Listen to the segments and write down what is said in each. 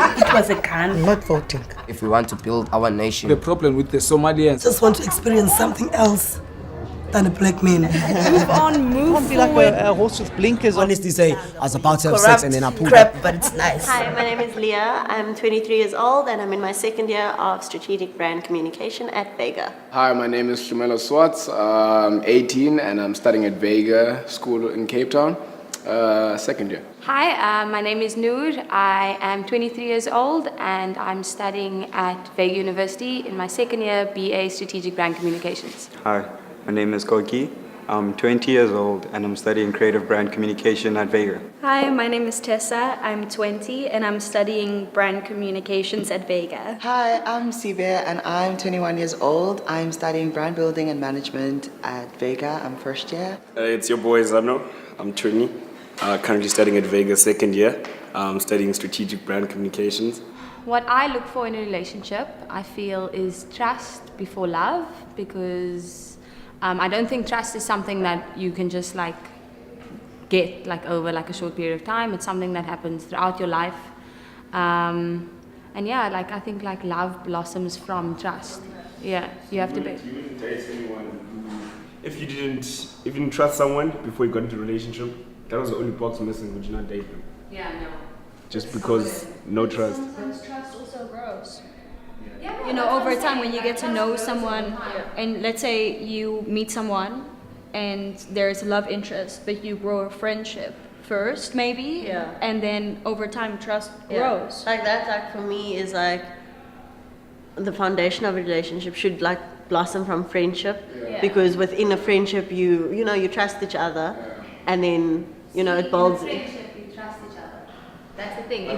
It was a gun. I'm not voting. If we want to build our nation. The problem with the Somalians. Just want to experience something else than a black man. Move on, move Can't be like forward. a horse with blinkers on. Honestly say, I was about to have sex Corrupt and then I pulled crap, up. but it's nice. Hi, my name is Leah. I'm 23 years old and I'm in my second year of strategic brand communication at Vega. Hi, my name is Shumelo Swartz. I'm 18 and I'm studying at Vega School in Cape Town, second year. Hi, my name is Noor. I am 23 years old and I'm studying at Vega University in my second year BA Strategic Brand Communications. Hi, my name is Koki. I'm 20 years old and I'm studying creative brand communication at Vega. Hi, my name is Tessa. I'm 20 and I'm studying brand communications at Vega. Hi, I'm Sibe and I'm 21 years old. I'm studying brand building and management at Vega. I'm first year. It's your boy Zano. I'm 20. Currently studying at Vega second year. I'm studying strategic brand communications. What I look for in a relationship, I feel, is trust before love, because I don't think trust is something that you can just get over a short period of time. It's something that happens throughout your life. And yeah, I think love blossoms from trust. Yeah, you have to be. You wouldn't date anyone who, if you didn't trust someone before you got into a relationship, that was the only box missing. Would you not date them? Yeah, no. Just because no trust. But trust also grows. You know, over time when you get to know someone, and let's say you meet someone and there's a love interest, but you grow a friendship first maybe, and then over time trust grows. That for me is the foundation of a relationship should blossom from friendship, because within a friendship you trust each other, and then it builds. That's the thing.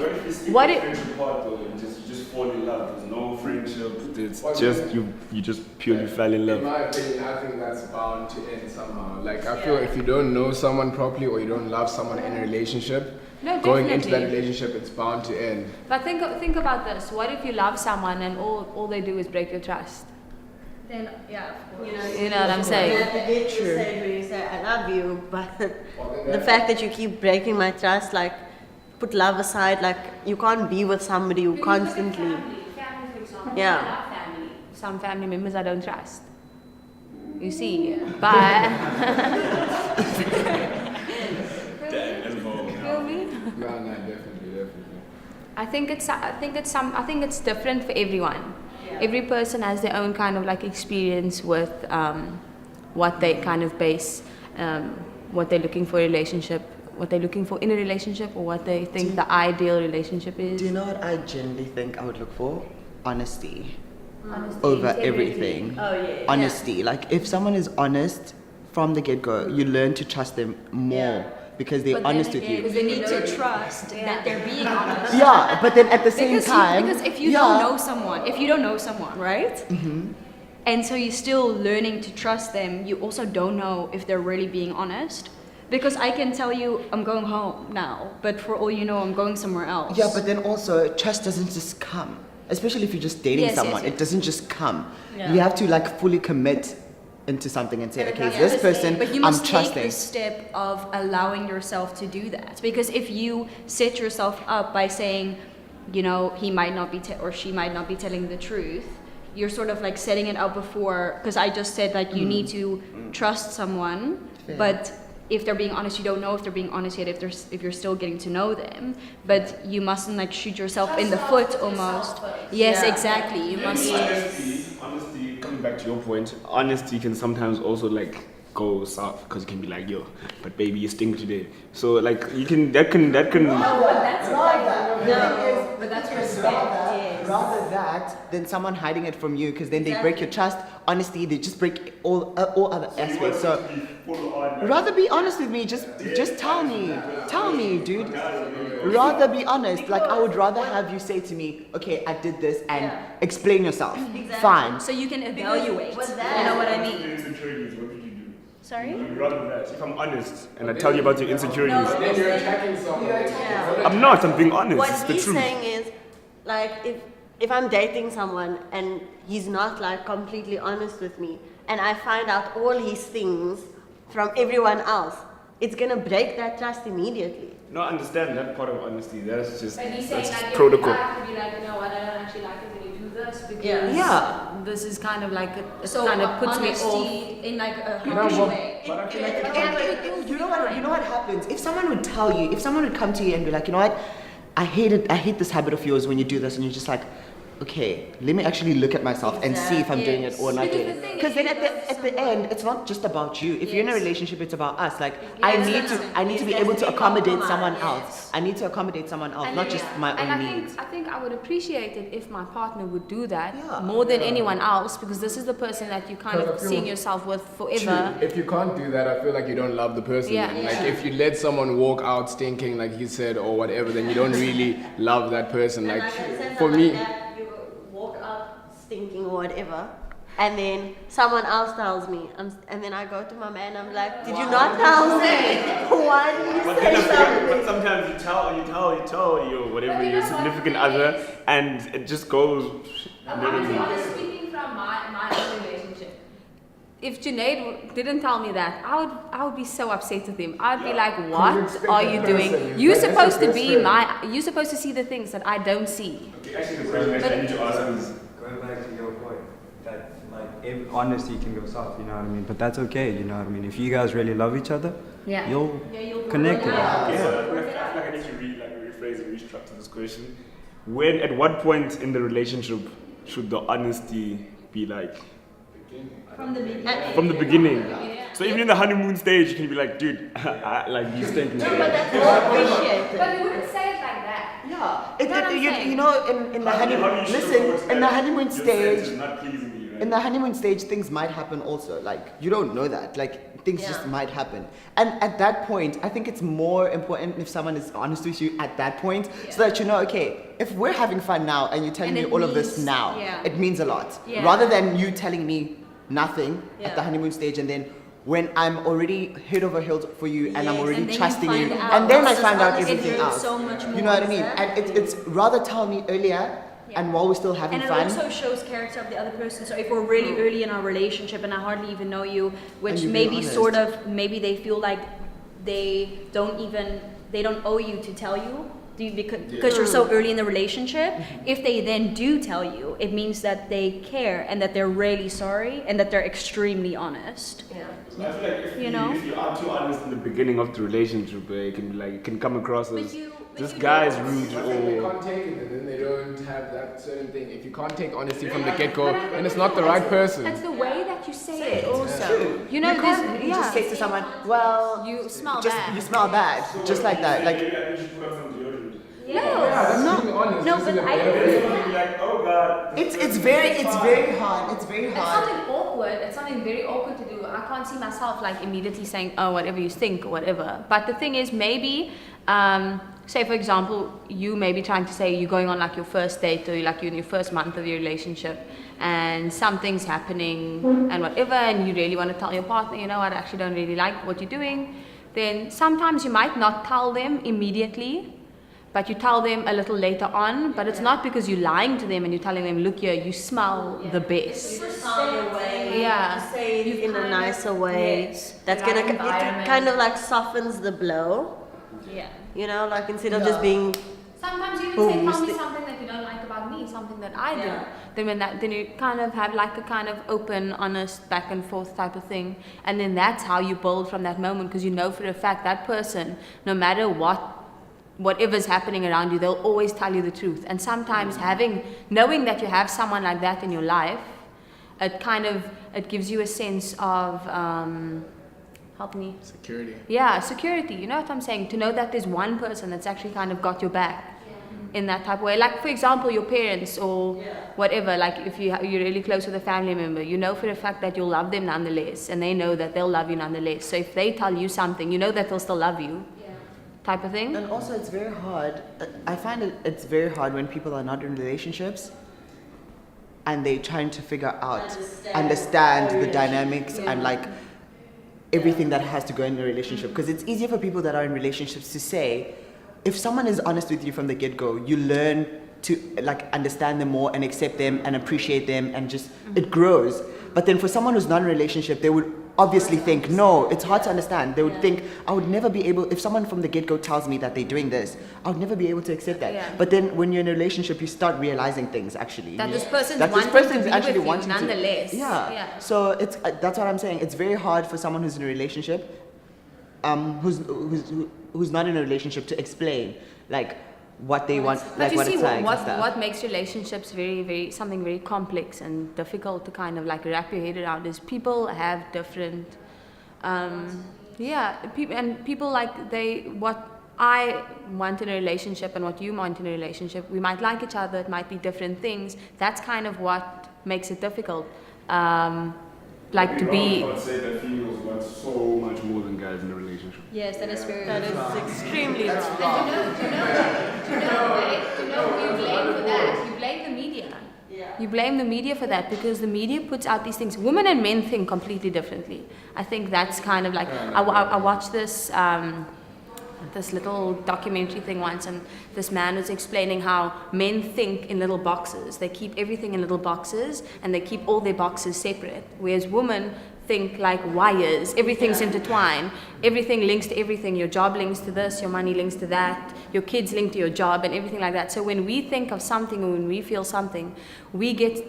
What if friendship part though, you just fall in love. There's no friendship. It's just you just purely fell in love. In my opinion, I think that's bound to end somehow. I feel if you don't know someone properly or you don't love someone in a relationship, going into that relationship, it's bound to end. But think about this. What if you love someone and all they do is break your trust? Then of course. You know what I'm saying? You have to get to the stage where you say I love you, but the fact that you keep breaking my trust, put love aside, you can't be with somebody who constantly. Family, for example. Yeah. I love family. Some family members I don't trust. You see, but. Feel me? No, definitely. I think it's different for everyone. Every person has their own kind of experience with what they kind of base, what they're looking for in a relationship, what they're looking for in a relationship, or what they think the ideal relationship is. Do you know what I genuinely think I would look for? Honesty. Honesty, over integrity. everything. Oh yeah. Honesty. If someone is honest from the get-go, you learn to trust them more because they're honest with you. Because they need to trust that they're being honest. Yeah, but then at the same time, because if you don't know someone, right? Mm-hmm. And so you're still learning to trust them, you also don't know if they're really being honest. Because I can tell you I'm going home now, but for all you know, I'm going somewhere else. Yeah, but then also trust doesn't just come, especially if you're just dating someone. Yes. It doesn't just come. Yeah. You have to fully commit into something and say, okay, this person, but you must I'm trusting. take the step of allowing yourself to do that. Because if you set yourself up by saying, he might not be or she might not be telling the truth, you're sort of setting it up before. Because I just said you need to trust someone, but if they're being honest, you don't know if they're being honest yet, if you're still getting to know them. But you mustn't shoot yourself in the foot almost. Yes, exactly. You must. Honesty, coming back to your point, honesty can sometimes also go south, because you can be yo, but baby, you stink today. So you can that can. No, but that's no, but that's respect. Rather that than someone hiding it from you, because then they break your trust. Honesty, they just break all other aspects. So rather be honest with me. Just tell me, dude. Rather be honest. I would rather have you say to me, okay, I did this, and explain yourself. Exactly. Fine. So you can evaluate. You know what I mean? Insecurities, what would you do? Sorry? Rather that. If I'm honest and I tell you about your insecurities, Then you're attacking someone. I'm not. I'm being honest. What It's the he's truth. saying is, if I'm dating someone and he's not completely honest with me, and I find out all his things from everyone else, it's gonna break that trust immediately. No, I understand that part of honesty. That's just But he's saying that's like protocol. I have to be like, you know what, I don't actually like it when you do this because Yeah. this is kind of like it So kind of puts me honesty off. in like a know harsh what? way. But I feel like You know what? You know what happens? If someone would tell you, if someone would come to you and be like, you know what, I hate this habit of yours when you do this, and you're just like, okay, let me actually look at myself and see if I'm doing it or not doing it. Because then at the end, it's not just about you. If you're in a relationship, it's about us. Like I need to be able to accommodate someone else. I need to accommodate someone else, not just my own needs. I think I would appreciate it if my partner would do that Yeah. more than anyone else because this is the person that you kind Because of I feel- seeing yourself with forever. If you can't do that, I feel like you don't love the person. Yeah. And like if you let someone walk out stinking, like he said, or whatever, then you don't really love that person. And Like I said for something me, like that, you walk out stinking or whatever, and then someone else tells me, and then I go to my man, I'm like, did you not tell me? Why did you But say then I forget, something? but sometimes you tell your whatever your significant other, and it just goes. I'm just speaking from my own relationship. If Junaid didn't tell me that, I would be so upset with him. I'd be like, what expect are that you person. doing? You're Like, that's supposed your to best be friend. you're supposed to see the things that I don't see. Okay, actually, the question I need to ask is. Going back to your point, that like if honesty can go south, you know what I mean? But that's okay, you know what I mean? If you guys really love each other, Yeah. you'll connect with it. Yeah, I feel like I need to rephrase and restructure this question. At what point in the relationship should the honesty be like? From the beginning. From the beginning. So even in the honeymoon stage, you can be like, dude, like you stink. No, but that's all appreciated. But you wouldn't say it like that. Yeah, you know, in the honeymoon, listen, in the honeymoon stage, Not pleasing you, right? in the honeymoon stage, things might happen also. Like, you don't know that. Like, things just might happen. And at that point, I think it's more important if someone is honest with you at that point, so that you know, okay, if we're having fun now and you're telling And me it all of this means- now, yeah. it means a lot. Yeah. Rather than you telling me nothing at Yeah. the honeymoon stage, and then when I'm already head over heels for you and I'm Yes, already and then you trusting you, find out. and then I It's find out just- it everything hurts else. so much You know what I more. mean? And it's rather tell me earlier, and while we're still having And it fun. also shows character of the other person. So if we're really early in our relationship and I hardly even know you, which you're being maybe honest. sort of, maybe they feel like they don't owe you to tell you. Because you're so early in the relationship, if they then do tell you, it means that they care and that they're really sorry and that they're extremely honest. Yeah. I feel like if you are too honest in the beginning of the relationship, it can come across as this guy's rude I think they or. can't take it, and then they don't have that certain thing. If you can't take honesty from the get-go, then it's not the right person. It's the way that you say it also. You know, you can't just say to someone, well, you smell just bad. you smell bad, just like that. Like, Maybe I should put on some deodorant. Yeah, that's being honest. No, This is but a I better think way. Be like, oh god. it's very hard. It's very It's hard. something awkward. It's something very awkward to do. I can't see myself like immediately saying, "Oh, whatever you think," or whatever. But the thing is, maybe, say for example, you may be trying to say you're going on like your first date or like you're in your first month of your relationship, and something's happening and whatever, and you really want to tell your partner, you know what, I actually don't really like what you're doing. Then sometimes you might not tell them immediately. But you tell them a little later on, but it's not because you're lying to them and you're telling them, look here, you smell the best. Say away. Yeah. Say it in a nicer way. Yes. That's Right gonna environment. it kind of like softens the blow. Yeah. You know, like instead of just being Sometimes you Boom, even say, tell me stick- something that you don't like about me, something that I do. Yeah. Then you kind of have like a kind of open, honest, back and forth type of thing. And then that's how you build from that moment, because you know for a fact that person, no matter whatever's happening around you, they'll always tell you the truth. And sometimes knowing that you have someone like that in your life, it gives you a sense of, help me. Security. Yeah, security. You know what I'm saying? To know that there's one person that's actually kind of got your back in that type of way. Like, for example, your parents or whatever. Like, if you're really close with a family member, you know for a fact that you'll love them nonetheless, and they know that they'll love you nonetheless. So if they tell you something, you know that they'll still love you. Type of thing. And also, it's very hard. I find it's very hard when people are not in relationships and they're trying to figure out, understand the dynamics and like everything that has to go in a relationship. Because it's easier for people that are in relationships to say, if someone is honest with you from the get-go, you learn to like understand them more and accept them and appreciate them, and just it grows. But then for someone who's not in a relationship, they would obviously think, no, it's hard to understand. They would think, I would never be able, if someone from the get-go tells me that they're doing this, I would never be able to accept that. Yeah. But then when you're in a relationship, you start realizing things actually. That this person's That this wanting person's to be actually with you wanting to- nonetheless. Yeah. So it's that's what I'm saying. It's very hard for someone who's in a relationship, who's not in a relationship, to explain like what they want, But like you what see, it's like and stuff. what makes relationships very something very complex and difficult to kind of like wrap your head around is people have different, people like what I want in a relationship and what you want in a relationship, we might like each other, it might be different things. That's kind of what makes it difficult. Like to be. I would say that females want so much more than guys in a relationship. Yes, that is very. That is extremely wrong. You blame for that. You blame the media. Yeah. You blame the media for that because the media puts out these things. Women and men think completely differently. I think that's kind of like I watched this little documentary thing once, and this man was explaining how men think in little boxes. They keep everything in little boxes and they keep all their boxes separate, whereas women think like wires. Everything's intertwined. Everything links to everything. Your job links to this, your money links to that, your kids link to your job, and everything like that. So when we think of something or when we feel something,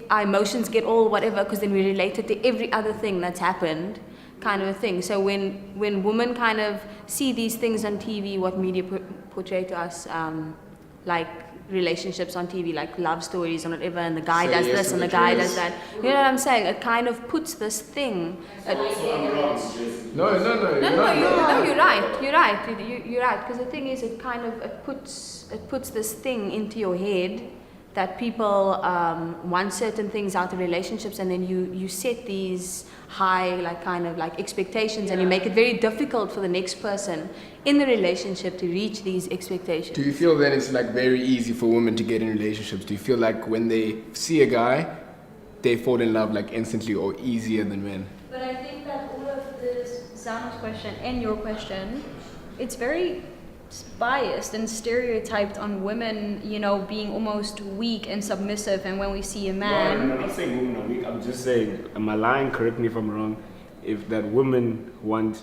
our emotions get all whatever, because then we relate it to every other thing that's happened, kind of a thing. So when women kind of see these things on TV, what media portray to us, like relationships on TV, like love stories and whatever, and the guy does this and the guy does that. You know what I'm saying? It kind of puts this thing. No, You're right. You're right. Because the thing is, it puts this thing into your head that people want certain things out of relationships, and then you set these high kind of expectations, and you make it very difficult for the next person in the relationship to reach these expectations. Do you feel then it's very easy for women to get in relationships? Do you feel like when they see a guy, they fall in love instantly or easier than men? But I think that all of this Zano's question and your question, it's very biased and stereotyped on women, being almost weak and submissive, and when we see a man... No, I'm not saying women are weak, I'm just saying, am I lying, correct me if I'm wrong, if that women want...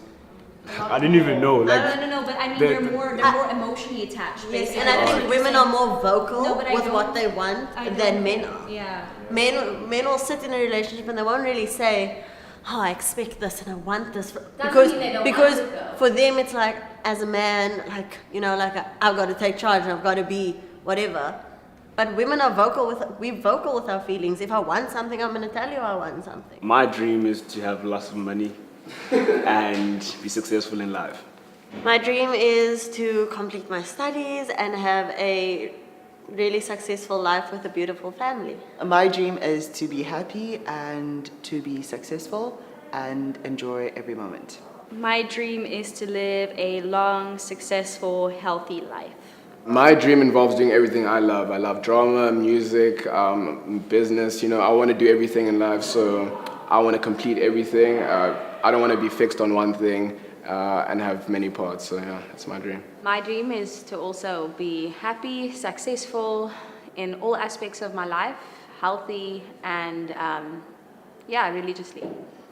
I don't even know. No, but I mean they're more emotionally attached. Yes, and I think women are more vocal with what they want than men are. Yeah. Men will sit in a relationship and they won't really say, oh, I expect this and I want this. Because for them it's like, as a man, I've got to take charge and I've got to be whatever. But women are we're vocal with our feelings. If I want something, I'm going to tell you I want something. My dream is to have lots of money and be successful in life. My dream is to complete my studies and have a really successful life with a beautiful family. My dream is to be happy and to be successful and enjoy every moment. My dream is to live a long, successful, healthy life. My dream involves doing everything I love. I love drama, music, business. I want to do everything in life, so I want to complete everything. I don't want to be fixed on one thing and have many parts. So yeah, that's my dream. My dream is to also be happy, successful in all aspects of my life, healthy, and religiously.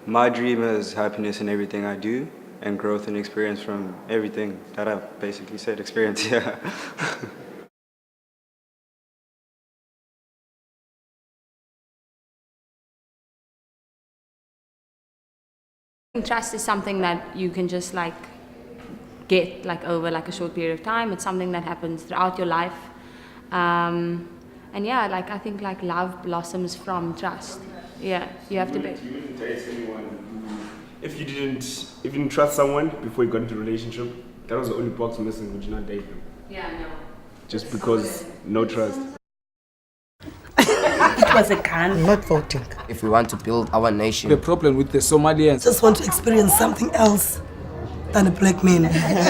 My dream is happiness in everything I do and growth and experience from everything that I've basically said. Experience, yeah. Trust is something that you can just get over a short period of time. It's something that happens throughout your life, and I think love blossoms from trust. Yeah, you have to be. You wouldn't date anyone if you didn't trust someone before you got into a relationship. That was the only box missing. Would you not date them? Yeah, no. Just because no trust. It was a gun. I'm not voting. If we want to build our nation. The problem with the Somalians. Just want to experience something else than a black man.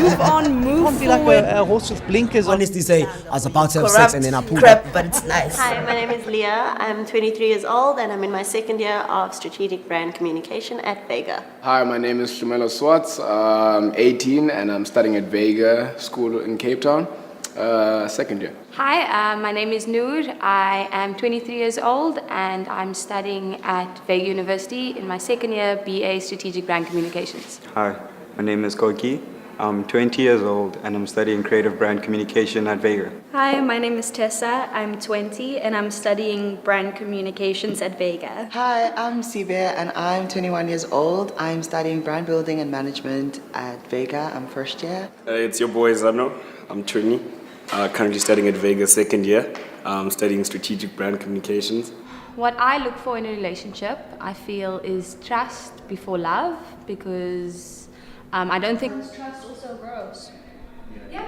Move on, move Don't be like forward. a horse with blinkers on. Honestly say, I was about to have Corrupt sex and then I pulled crap, up. but it's nice. Hi, my name is Leah. I'm 23 years old and I'm in my second year of strategic brand communication at Vega. Hi, my name is Shumelo Swartz. I'm 18 and I'm studying at Vega School in Cape Town. Second year. Hi, my name is Noor. I am 23 years old and I'm studying at Vega University in my second year BA Strategic Brand Communications. Hi, my name is Koki. I'm 20 years old and I'm studying creative brand communication at Vega. Hi, my name is Tessa. I'm 20 and I'm studying brand communications at Vega. Hi, I'm Sibe and I'm 21 years old. I'm studying brand building and management at Vega. I'm first year. It's your boy Zano. I'm 20. Currently studying at Vega second year. I'm studying strategic brand communications. What I look for in a relationship, I feel, is trust before love, because I don't think Trust also grows.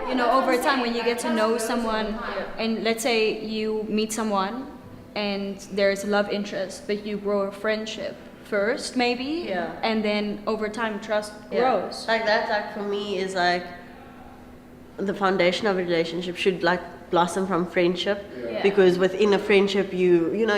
You know, over time when you get to know someone, and let's say you meet someone and there's love interest, but you grow a friendship first maybe, and then over time trust grows. Like that, like for me, is like the foundation of a relationship should like blossom from friendship, because within a friendship you know